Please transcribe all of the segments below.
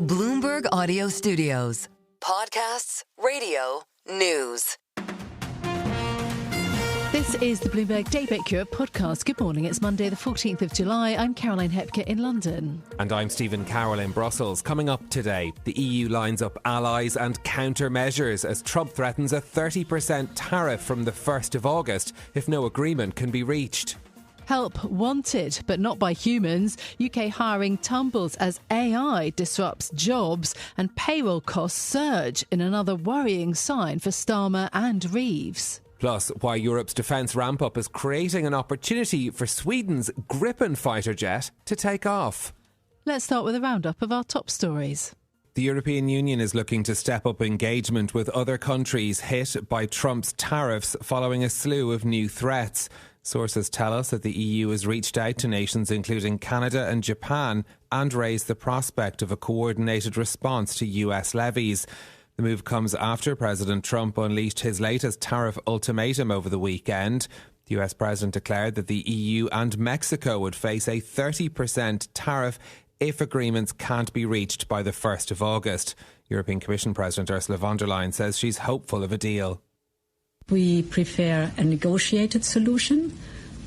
Bloomberg Audio Studios. Podcasts, radio, news. This is the Bloomberg Daybreak Europe podcast. Good morning. It's Monday, the 14th of July. I'm Caroline Hepker in London. And I'm Stephen Carroll in Brussels. Coming up today, the EU lines up allies and countermeasures as Trump threatens a 30% tariff from the 1st of August if no agreement can be reached. Help wanted, but not by humans. UK hiring tumbles as AI disrupts jobs and payroll costs surge in another worrying sign for Starmer and Reeves. Plus, why Europe's defence ramp-up is creating an opportunity for Sweden's Gripen fighter jet to take off. Let's start with a roundup of our top stories. The European Union is looking to step up engagement with other countries hit by Trump's tariffs following a slew of new threats. Sources tell us that the EU has reached out to nations including Canada and Japan and raised the prospect of a coordinated response to US levies. The move comes after President Trump unleashed his latest tariff ultimatum over the weekend. The US President declared that the EU and Mexico would face a 30% tariff if agreements can't be reached by the 1st of August. European Commission President Ursula von der Leyen says she's hopeful of a deal. We prefer a negotiated solution.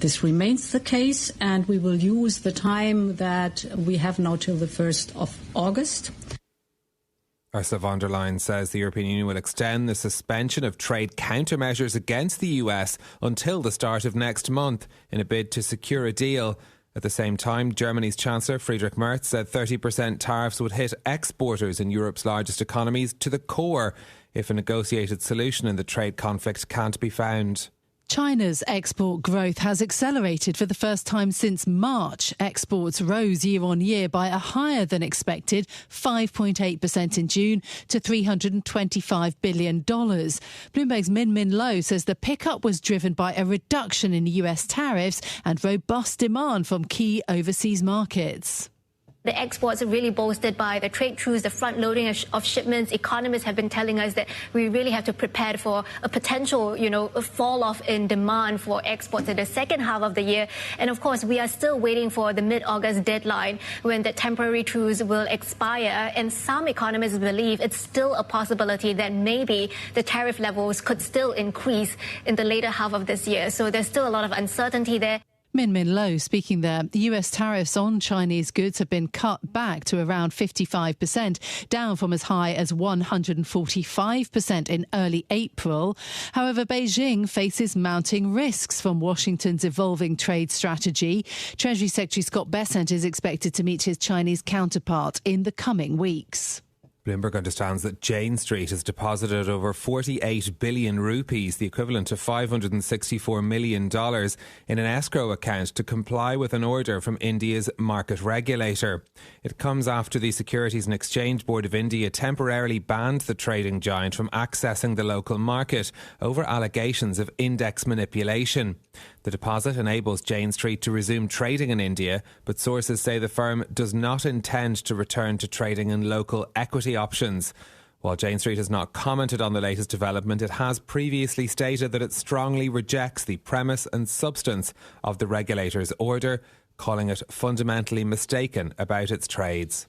This remains the case, and we will use the time that we have now till the 1st of August. Ursula von der Leyen says the European Union will extend the suspension of trade countermeasures against the US until the start of next month in a bid to secure a deal. At the same time, Germany's Chancellor Friedrich Merz said 30% tariffs would hit exporters in Europe's largest economies to the core if a negotiated solution in the trade conflict can't be found. China's export growth has accelerated for the first time since March. Exports rose year on year by a higher than expected 5.8% in June to $325 billion. Bloomberg's Min Lo says the pickup was driven by a reduction in US tariffs and robust demand from key overseas markets. The exports are really bolstered by the trade truce, the front loading of shipments. Economists have been telling us that we really have to prepare for a potential, a fall off in demand for exports in the second half of the year. And of course, we are still waiting for the mid-August deadline when the temporary truce will expire. And some economists believe it's still a possibility that maybe the tariff levels could still increase in the later half of this year. So there's still a lot of uncertainty there. Min Lo speaking there. The US tariffs on Chinese goods have been cut back to around 55%, down from as high as 145% in early April. However, Beijing faces mounting risks from Washington's evolving trade strategy. Treasury Secretary Scott Bessent is expected to meet his Chinese counterpart in the coming weeks. Bloomberg understands that Jane Street has deposited over 48 billion rupees, the equivalent to $564 million, in an escrow account to comply with an order from India's market regulator. It comes after the Securities and Exchange Board of India temporarily banned the trading giant from accessing the local market over allegations of index manipulation. The deposit enables Jane Street to resume trading in India, but sources say the firm does not intend to return to trading in local equity options. While Jane Street has not commented on the latest development, it has previously stated that it strongly rejects the premise and substance of the regulator's order, calling it fundamentally mistaken about its trades.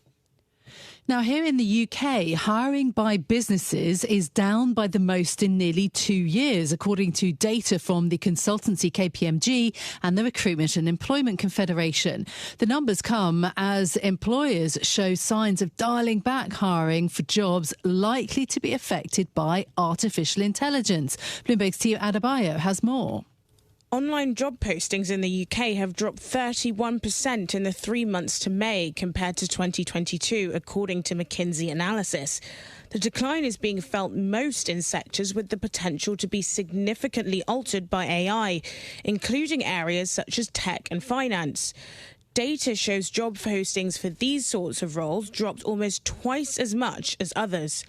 Now, here in the UK, hiring by businesses is down by the most in nearly 2 years, according to data from the consultancy KPMG and the Recruitment and Employment Confederation. The numbers come as employers show signs of dialing back hiring for jobs likely to be affected by artificial intelligence. Bloomberg's Tio Adebayo has more. Online job postings in the UK have dropped 31% in the 3 months to May compared to 2022, according to McKinsey analysis. The decline is being felt most in sectors with the potential to be significantly altered by AI, including areas such as tech and finance. Data shows job postings for these sorts of roles dropped almost twice as much as others.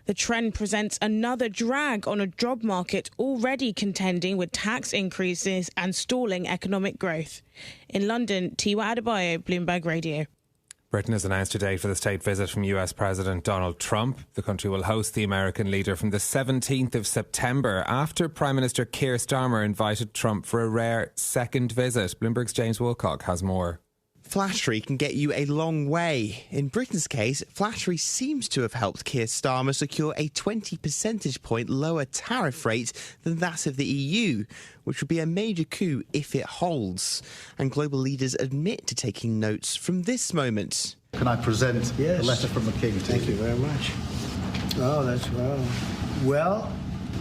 The trend presents another drag on a job market already contending with tax increases and stalling economic growth. In London, Tiwa Adebayo, Bloomberg Radio. Britain has announced a date for the state visit from US President Donald Trump. The country will host the American leader from the 17th of September after Prime Minister Keir Starmer invited Trump for a rare second visit. Bloomberg's James Wilcock has more. flattery can get you a long way. In Britain's case, flattery seems to have helped Keir Starmer secure a 20 percentage point lower tariff rate than that of the EU, which would be a major coup if it holds. And global leaders admit to taking notes from this moment. Can I present a letter from the King to you? Thank you very much. Oh, that's well,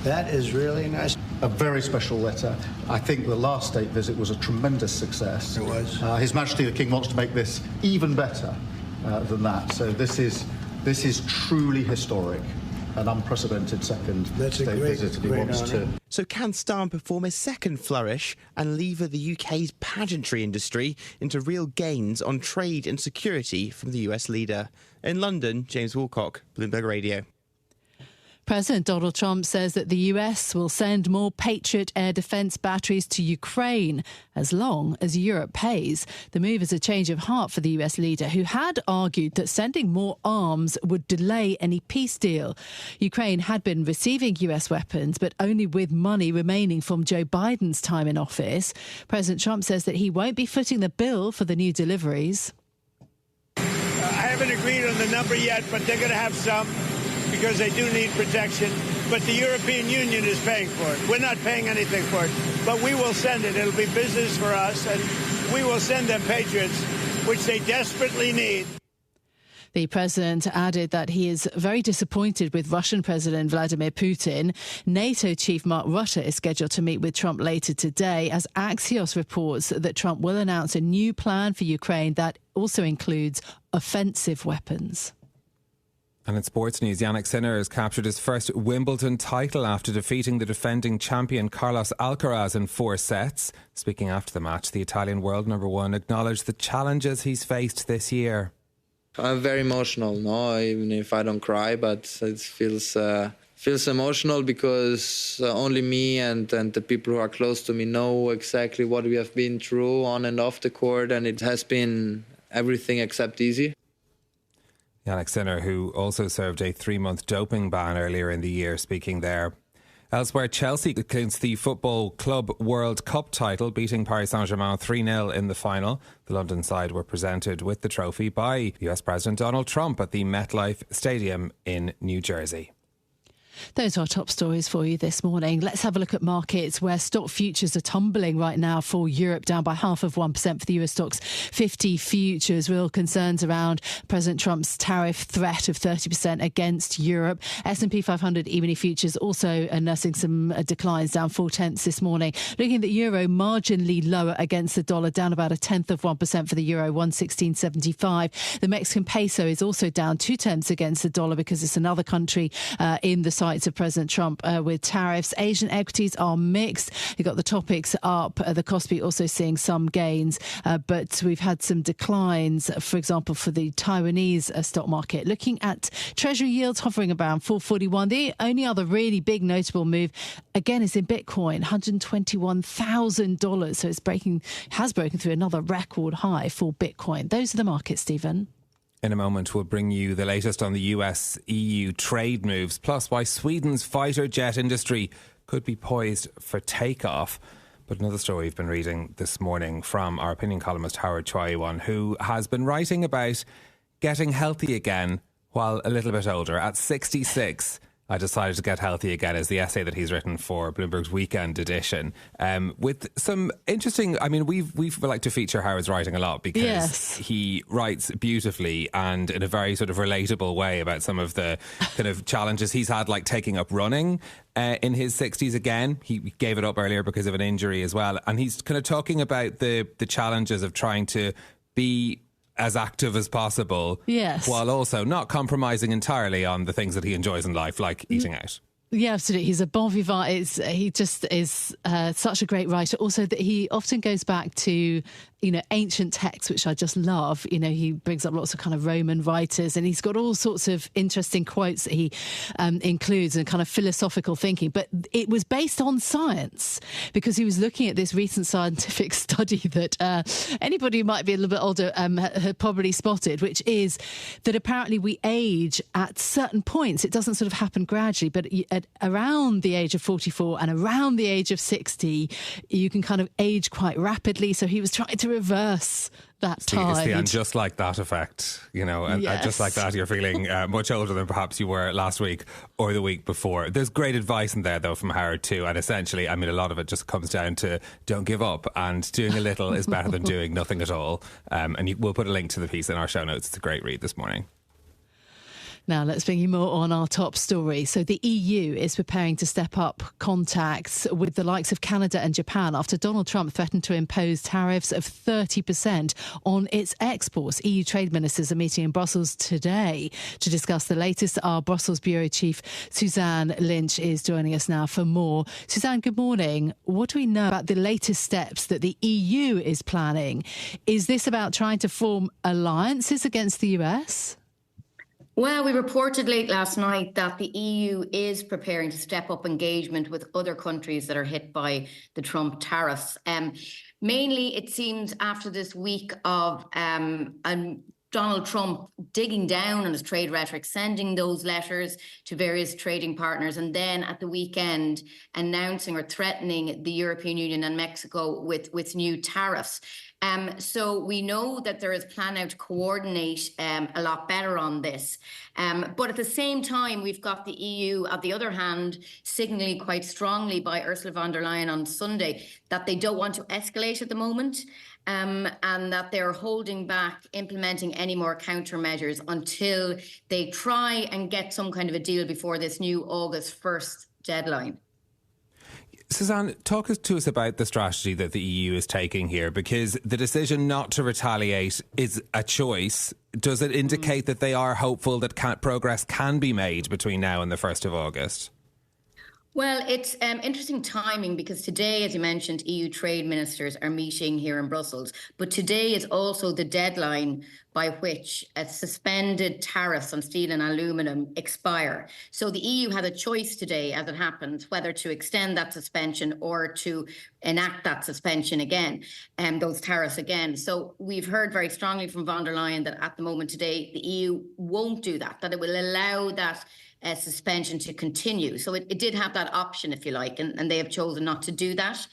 that is really nice. A very special letter. I think the last state visit was a tremendous success. It was. His Majesty the King wants to make this even better than that. So this is truly historic. An unprecedented second state visit, and he wants to. So can Starmer perform a second flourish and lever the UK's pageantry industry into real gains on trade and security from the US leader? In London, James Woolcock, Bloomberg Radio. President Donald Trump says that the US will send more Patriot air defence batteries to Ukraine as long as Europe pays. The move is a change of heart for the US leader, who had argued that sending more arms would delay any peace deal. Ukraine had been receiving US weapons, but only with money remaining from Joe Biden's time in office. President Trump says that he won't be footing the bill for the new deliveries. I haven't agreed on the number yet, but they're going to have some, because they do need protection. But the European Union is paying for it. We're not paying anything for it, but we will send it. It'll be business for us, and we will send them Patriots, which they desperately need. The president added that he is very disappointed with Russian President Vladimir Putin. NATO chief Mark Rutte is scheduled to meet with Trump later today, as Axios reports that Trump will announce a new plan for Ukraine that also includes offensive weapons. And in sports news, Yannick Sinner has captured his first Wimbledon title after defeating the defending champion Carlos Alcaraz in 4 sets. Speaking after the match, the Italian world number one acknowledged the challenges he's faced this year. I'm very emotional, no, even if I don't cry, but it feels emotional because only me and the people who are close to me know exactly what we have been through on and off the court, and it has been everything except easy. Yannick Sinner, who also served a 3-month doping ban earlier in the year, speaking there. Elsewhere, Chelsea clinched the Football Club World Cup title, beating Paris Saint-Germain 3-0 in the final. The London side were presented with the trophy by US President Donald Trump at the MetLife Stadium in New Jersey. Those are our top stories for you this morning. Let's have a look at markets where stock futures are tumbling right now for Europe, down by 0.5% for the US stocks 50 futures. Real concerns around President Trump's tariff threat of 30% against Europe. S&P 500 E-mini futures also nursing some declines, down 0.4 this morning. Looking at the euro, marginally lower against the dollar, down about 0.1% for the euro, 116.75. The Mexican peso is also down 0.2 against the dollar because it's another country in the sights of President Trump with tariffs. Asian equities are mixed. You've got the topics up, the Kospi also seeing some gains, but we've had some declines, for example, for the Taiwanese stock market. Looking at Treasury yields hovering around 441. The only other really big notable move, again, is in Bitcoin, $121,000. So has broken through another record high for Bitcoin. Those are the markets, Stephen. In a moment, we'll bring you the latest on the US-EU trade moves, plus why Sweden's fighter jet industry could be poised for takeoff. But another story we've been reading this morning from our opinion columnist Howard Choi-Won, who has been writing about getting healthy again while a little bit older. At 66, I decided to get healthy again, is the essay that he's written for Bloomberg's Weekend edition. With some interesting, I mean, we like to feature Howard's writing a lot because he writes beautifully and in a very sort of relatable way about some of the kind of challenges he's had, like taking up running in his 60s again. He gave it up earlier because of an injury as well. And he's kind of talking about the challenges of trying to be as active as possible, while also not compromising entirely on the things that he enjoys in life, like eating out. Yeah, absolutely. He's a bon vivant. He just is such a great writer. Also, that he often goes back to, ancient texts, which I just love. He brings up lots of kind of Roman writers, and he's got all sorts of interesting quotes that he includes and kind of philosophical thinking. But it was based on science, because he was looking at this recent scientific study that anybody who might be a little bit older had probably spotted, which is that apparently we age at certain points. It doesn't sort of happen gradually, but at around the age of 44 and around the age of 60, you can kind of age quite rapidly. So he was trying to reverse that It's the tide. and just like that effect, and just like that, you're feeling much older than perhaps you were last week or the week before. There's great advice in there, though, from Howard too. And essentially, a lot of it just comes down to don't give up, and doing a little is better than doing nothing at all. We'll put a link to the piece in our show notes. It's a great read this morning. Now, let's bring you more on our top story. So the EU is preparing to step up contacts with the likes of Canada and Japan after Donald Trump threatened to impose tariffs of 30% on its exports. EU trade ministers are meeting in Brussels today to discuss the latest. Our Brussels bureau chief, Suzanne Lynch, is joining us now for more. Suzanne, good morning. What do we know about the latest steps that the EU is planning? Is this about trying to form alliances against the US? Well, we reported late last night that the EU is preparing to step up engagement with other countries that are hit by the Trump tariffs. Mainly, it seems after this week of Donald Trump digging down on his trade rhetoric, sending those letters to various trading partners, and then at the weekend announcing or threatening the European Union and Mexico with new tariffs. So we know that there is plan now to coordinate a lot better on this. But at the same time, we've got the EU, on the other hand, signalling quite strongly by Ursula von der Leyen on Sunday that they don't want to escalate at the moment, and that they're holding back implementing any more countermeasures until they try and get some kind of a deal before this new August 1st deadline. Suzanne, talk to us about the strategy that the EU is taking here, because the decision not to retaliate is a choice. Does it indicate that they are hopeful that progress can be made between now and the 1st of August? Well, it's interesting timing because today, as you mentioned, EU trade ministers are meeting here in Brussels. But today is also the deadline by which suspended tariffs on steel and aluminium expire. So the EU had a choice today, as it happens, whether to extend that suspension or to enact that suspension again, those tariffs again. So we've heard very strongly from von der Leyen that at the moment today, the EU won't do that, that it will allow that suspension to continue. So it did have that option, if you like, and they have chosen not to do that.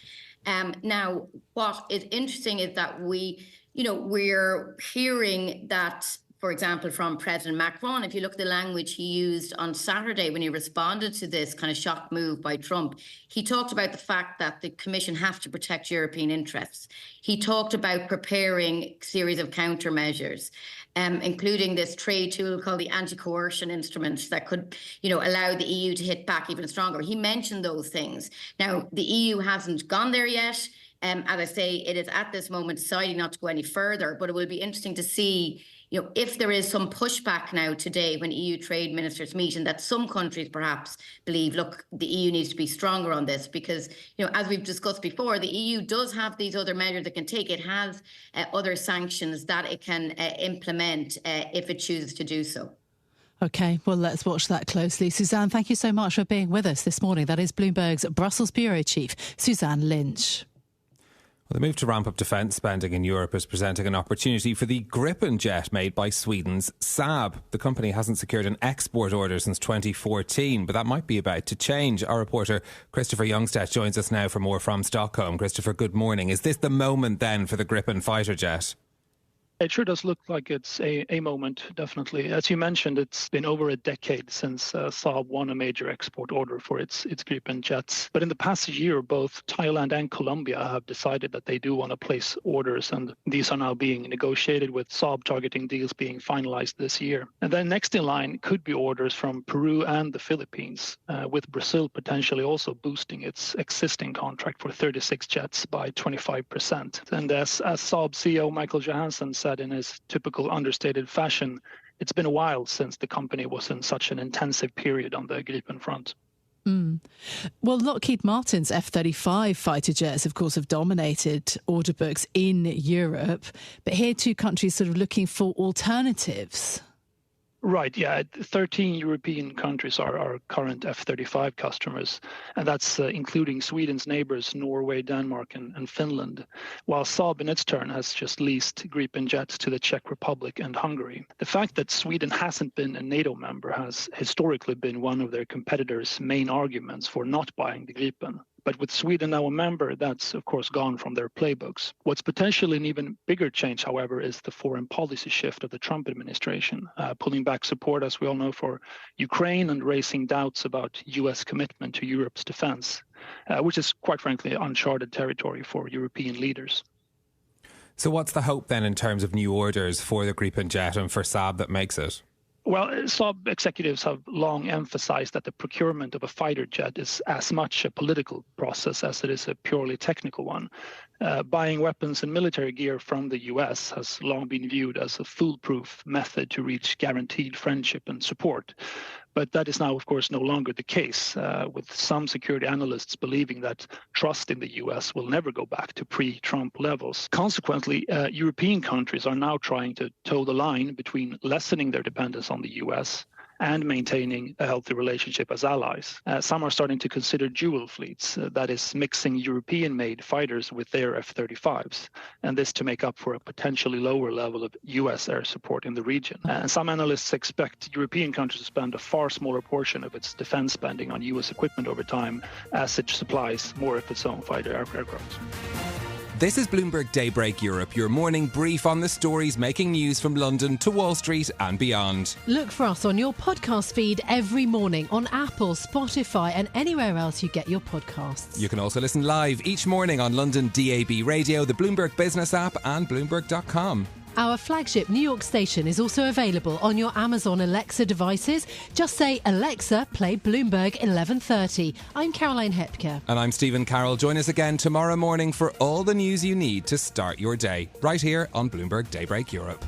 Now, what is interesting is that we're hearing that, for example, from President Macron, if you look at the language he used on Saturday when he responded to this kind of shock move by Trump, he talked about the fact that the Commission have to protect European interests. He talked about preparing a series of countermeasures, including this trade tool called the anti-coercion instrument that could, allow the EU to hit back even stronger. He mentioned those things. Now, the EU hasn't gone there yet. As I say, it is at this moment deciding not to go any further, but it will be interesting to see if there is some pushback now today when EU trade ministers meet, and that some countries perhaps believe, look, the EU needs to be stronger on this because, as we've discussed before, the EU does have these other measures it can take. It has other sanctions that it can implement if it chooses to do so. OK, well, let's watch that closely. Suzanne, thank you so much for being with us this morning. That is Bloomberg's Brussels bureau chief, Suzanne Lynch. Well, the move to ramp up defence spending in Europe is presenting an opportunity for the Gripen jet made by Sweden's Saab. The company hasn't secured an export order since 2014, but that might be about to change. Our reporter Christopher Youngstedt joins us now for more from Stockholm. Christopher, good morning. Is this the moment then for the Gripen fighter jet? It sure does look like it's a moment, definitely. As you mentioned, it's been over a decade since Saab won a major export order for its Gripen jets. But in the past year, both Thailand and Colombia have decided that they do want to place orders, and these are now being negotiated, with Saab targeting deals being finalized this year. And then next in line could be orders from Peru and the Philippines, with Brazil potentially also boosting its existing contract for 36 jets by 25%. And as Saab CEO Michael Johansson said in his typical understated fashion, it's been a while since the company was in such an intensive period on the Gripen front. Well, Lockheed Martin's F-35 fighter jets, of course, have dominated order books in Europe. But here, two countries sort of looking for alternatives. Right, yeah. 13 European countries are our current F-35 customers, and that's including Sweden's neighbours, Norway, Denmark and Finland, while Saab in its turn has just leased Gripen jets to the Czech Republic and Hungary. The fact that Sweden hasn't been a NATO member has historically been one of their competitors' main arguments for not buying the Gripen. But with Sweden now a member, that's of course gone from their playbooks. What's potentially an even bigger change, however, is the foreign policy shift of the Trump administration, pulling back support, as we all know, for Ukraine and raising doubts about US commitment to Europe's defense, which is quite frankly uncharted territory for European leaders. So what's the hope then in terms of new orders for the Gripen jet and for Saab that makes it? Well, Saab executives have long emphasized that the procurement of a fighter jet is as much a political process as it is a purely technical one. Buying weapons and military gear from the US has long been viewed as a foolproof method to reach guaranteed friendship and support. But that is now, of course, no longer the case, with some security analysts believing that trust in the US will never go back to pre-Trump levels. Consequently, European countries are now trying to toe the line between lessening their dependence on the US and maintaining a healthy relationship as allies. Some are starting to consider dual fleets, that is, mixing European-made fighters with their F-35s, and this to make up for a potentially lower level of US air support in the region. And some analysts expect European countries to spend a far smaller portion of its defense spending on US equipment over time as it supplies more of its own fighter aircraft. This is Bloomberg Daybreak Europe, your morning brief on the stories making news from London to Wall Street and beyond. Look for us on your podcast feed every morning on Apple, Spotify and anywhere else you get your podcasts. You can also listen live each morning on London DAB Radio, the Bloomberg Business app and Bloomberg.com. Our flagship New York station is also available on your Amazon Alexa devices. Just say, Alexa, play Bloomberg 1130. I'm Caroline Hepker. And I'm Stephen Carroll. Join us again tomorrow morning for all the news you need to start your day, right here on Bloomberg Daybreak Europe.